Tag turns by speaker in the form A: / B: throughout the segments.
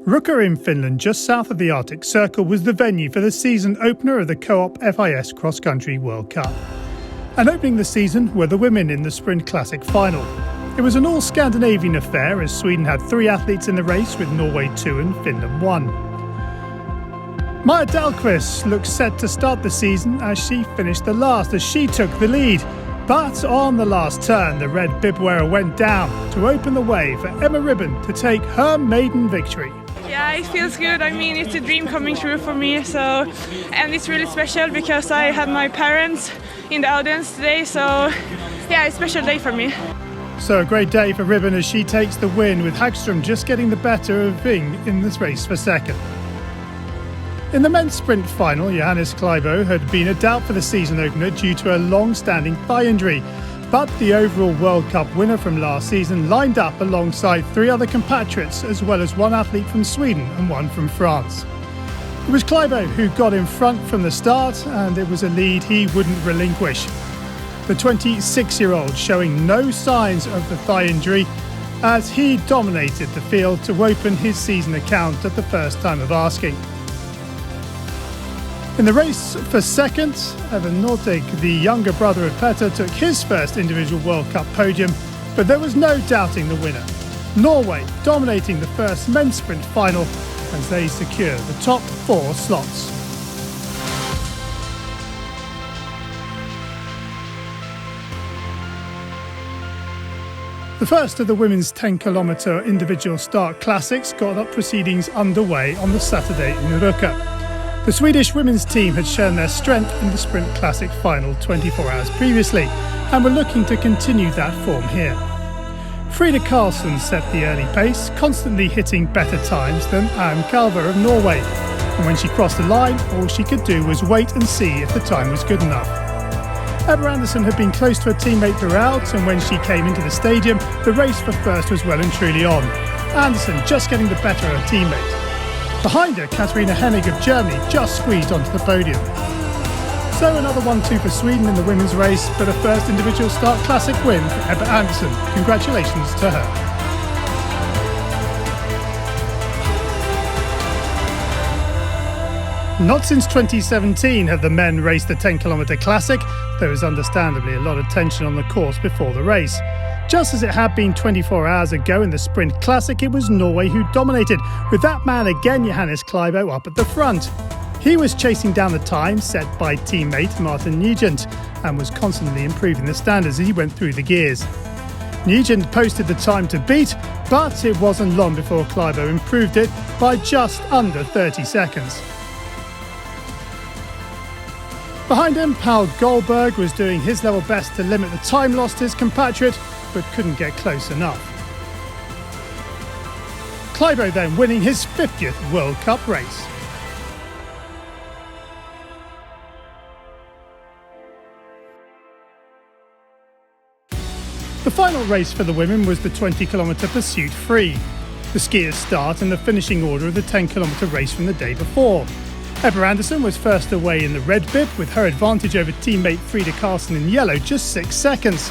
A: Ruka in Finland, just south of the Arctic Circle, was the venue for the season opener of the Co-op FIS Cross Country World Cup. And opening the season were the women in the Sprint Classic final. It was an all-Scandinavian affair as Sweden had 3 athletes in the race, with Norway 2 and Finland 1. Maja Dahlqvist looked set to start the season as she finished the last as she took the lead. But on the last turn, the red bib wearer went down to open the way for Emma Ribbon to take her maiden victory.
B: Yeah, it feels good. I mean, it's a dream coming true for me. And it's really special because I had my parents in the audience today. So yeah, it's a special day for me.
A: So a great day for Ribbon as she takes the win, with Hagström just getting the better of Ving in this race for second. In the men's sprint final, Johannes Klaebo had been a doubt for the season opener due to a long-standing thigh injury. But the overall World Cup winner from last season lined up alongside 3 other compatriots, as well as 1 athlete from Sweden and 1 from France. It was Klaebo who got in front from the start, and it was a lead he wouldn't relinquish. The 26-year-old showing no signs of the thigh injury as he dominated the field to open his season account at the first time of asking. In the race for second, Evan Nordic, the younger brother of Petter, took his first individual World Cup podium, but there was no doubting the winner. Norway dominating the first men's sprint final as they secure the top 4 slots. The first of the women's 10km individual start classics got up proceedings underway on the Saturday in Ruka. The Swedish women's team had shown their strength in the Sprint Classic final 24 hours previously and were looking to continue that form here. Frida Karlsson set the early pace, constantly hitting better times than Anne Kalver of Norway. And when she crossed the line, all she could do was wait and see if the time was good enough. Ebba Andersson had been close to her teammate throughout, and when she came into the stadium, the race for first was well and truly on. Andersson just getting the better of her teammate. Behind her, Katarina Hennig of Germany just squeezed onto the podium. So another 1-2 for Sweden in the women's race, but a first individual start classic win for Ebba Andersson. Congratulations to her. Not since 2017 have the men raced the 10km classic. There was understandably a lot of tension on the course before the race. Just as it had been 24 hours ago in the Sprint Classic, it was Norway who dominated, with that man again, Johannes Klaebo, up at the front. He was chasing down the time set by teammate Martin Nugent and was constantly improving the standards as he went through the gears. Nugent posted the time to beat, but it wasn't long before Klaebo improved it by just under 30 seconds. Behind him, Paul Goldberg was doing his level best to limit the time lost to his compatriot, but couldn't get close enough. Klaebo then winning his 50th World Cup race. The final race for the women was the 20km pursuit free. The skiers start in the finishing order of the 10km race from the day before. Ebba Andersson was first away in the red bib, with her advantage over teammate Frida Karlsson in yellow just 6 seconds.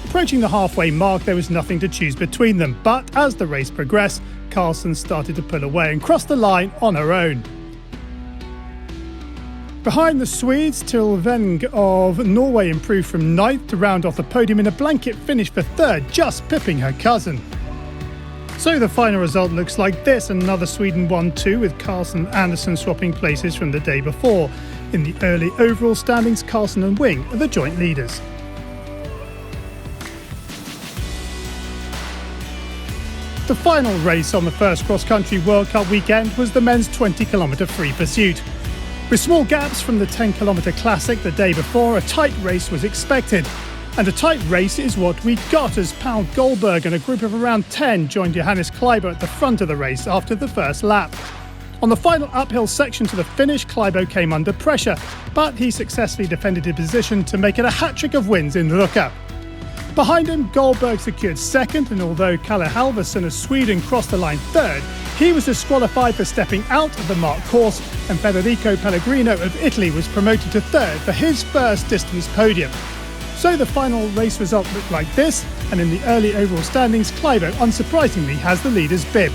A: Approaching the halfway mark, there was nothing to choose between them, but as the race progressed, Karlsson started to pull away and crossed the line on her own. Behind the Swedes, Tilveng of Norway improved from 9th to round off the podium in a blanket finish for 3rd, just pipping her cousin. So the final result looks like this: another Sweden 1-2, with Karlsson and Andersson swapping places from the day before. In the early overall standings, Karlsson and Wing are the joint leaders. The final race on the first cross-country World Cup weekend was the men's 20km free pursuit. With small gaps from the 10km classic the day before, a tight race was expected. And a tight race is what we got, as Paul Goldberg and a group of around 10 joined Johannes Klaebo at the front of the race after the first lap. On the final uphill section to the finish, Klaebo came under pressure, but he successfully defended his position to make it a hat-trick of wins in Ruka. Behind him, Goldberg secured second, and although Kalle Halvarsson of Sweden crossed the line 3rd, he was disqualified for stepping out of the marked course, and Federico Pellegrino of Italy was promoted to 3rd for his first distance podium. So the final race result looked like this, and in the early overall standings, Klaebo unsurprisingly has the leader's bib.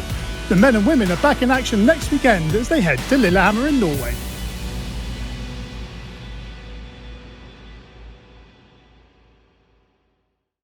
A: The men and women are back in action next weekend as they head to Lillehammer in Norway.